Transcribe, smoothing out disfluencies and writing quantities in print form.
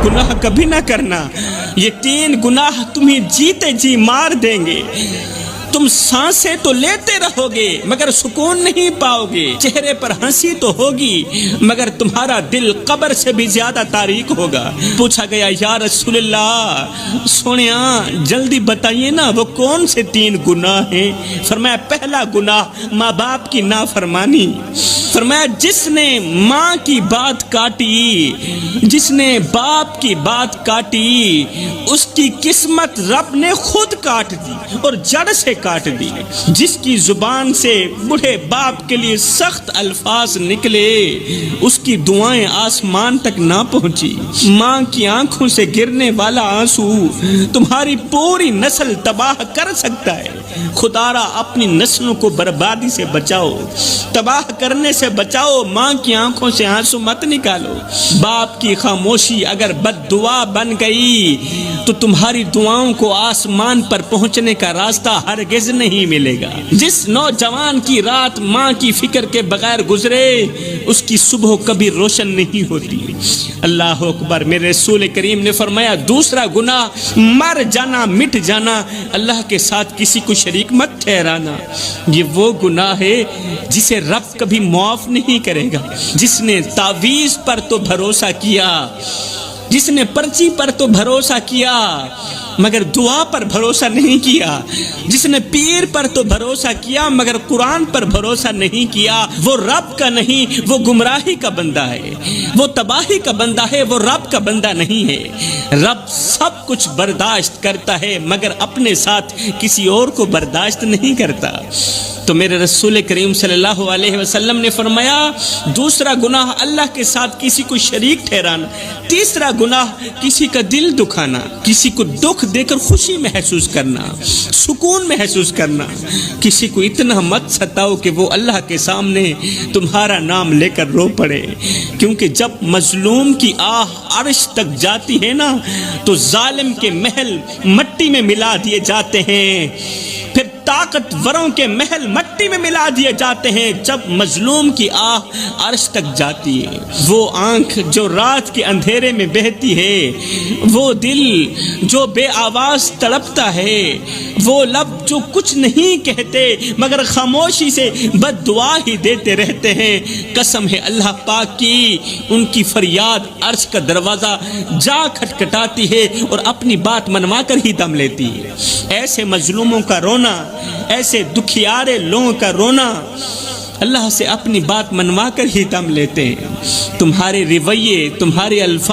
گناہ کبھی نہ کرنا، یہ 3 گناہ تمہیں جیتے جی مار دیں گے۔ تم سانسیں تو لیتے رہو گے مگر سکون نہیں پاؤ گے، چہرے پر ہنسی تو ہوگی مگر تمہارا دل قبر سے بھی زیادہ تاریک ہوگا۔ پوچھا گیا یا رسول اللہ سونیا جلدی بتائیے نا وہ کون سے 3 گناہ ہیں؟ فرمایا پہلا گناہ ماں باپ کی نافرمانی۔ فرمایا جس نے ماں کی بات کاٹی، جس نے باپ کی بات کاٹی، اس کی قسمت رب نے خود کاٹ دی اور جڑ سے کاٹ دی۔ جس کی زبان سے بوڑھے باپ کے لیے سخت الفاظ نکلے، اس کی دعائیں آسمان تک نہ پہنچی۔ ماں کی آنکھوں سے گرنے والا آنسو تمہاری پوری نسل تباہ کر سکتا ہے۔ خدا را اپنی نسلوں کو بربادی سے بچاؤ، تباہ کرنے سے بچاؤ۔ ماں کی آنکھوں سے آنسو مت نکالو۔ باپ کی خاموشی اگر بد دعا بن گئی تو تمہاری دعاؤں کو آسمان پر پہنچنے کا راستہ ہرگز نہیں ملے گا۔ جس نوجوان کی رات ماں کی فکر کے بغیر گزرے، اس کی صبح کبھی روشن نہیں ہوتی۔ اللہ اکبر۔ میرے رسول کریم نے فرمایا دوسرا گناہ مر جانا، مٹ جانا، اللہ کے ساتھ کسی کو شریک مت ٹھہرانا۔ یہ وہ گناہ ہے جسے رب کبھی معاف نہیں کرے گا۔ جس نے تعویذ پر تو بھروسہ کیا، جس نے پرچی پر تو بھروسہ کیا مگر دعا پر بھروسہ نہیں کیا، جس نے پیر پر تو بھروسہ کیا مگر قرآن پر بھروسہ نہیں کیا، وہ رب کا نہیں، وہ گمراہی کا بندہ ہے، وہ تباہی کا بندہ ہے، وہ رب کا بندہ نہیں ہے۔ رب سب کچھ برداشت کرتا ہے مگر اپنے ساتھ کسی اور کو برداشت نہیں کرتا۔ تو میرے رسول کریم صلی اللہ علیہ وسلم نے فرمایا دوسرا گناہ اللہ کے ساتھ کسی کو شریک ٹھہرانا۔ تیسرا گناہ کسی کا دل دکھانا، کسی کو دکھ دے کر خوشی محسوس کرنا، سکون محسوس کرنا۔ کسی کو اتنا مت ستاؤ کہ وہ اللہ کے سامنے تمہارا نام لے کر رو پڑے، کیونکہ جب مظلوم کی آہ عرش تک جاتی ہے نا تو ظالم کے محل مٹی میں ملا دیے جاتے ہیں، پھر طاقتوروں کے محل مٹی میں ملا دیے جاتے ہیں جب مظلوم کی آہ عرش تک جاتی ہے۔ وہ آنکھ جو رات کے اندھیرے میں بہتی ہے، وہ دل جو بے آواز تڑپتا ہے، وہ لب جو کچھ نہیں کہتے مگر خاموشی سے بد دعا ہی دیتے رہتے ہیں، قسم ہے اللہ پاک کی ان کی فریاد عرش کا دروازہ جا کھٹکھٹاتی ہے اور اپنی بات منوا کر ہی دم لیتی ہے۔ ایسے مظلوموں کا رونا، ایسے دکھیارے لوگوں کا رونا اللہ سے اپنی بات منوا کر ہی دم لیتے ہیں۔ تمہارے رویے، تمہارے الفاظ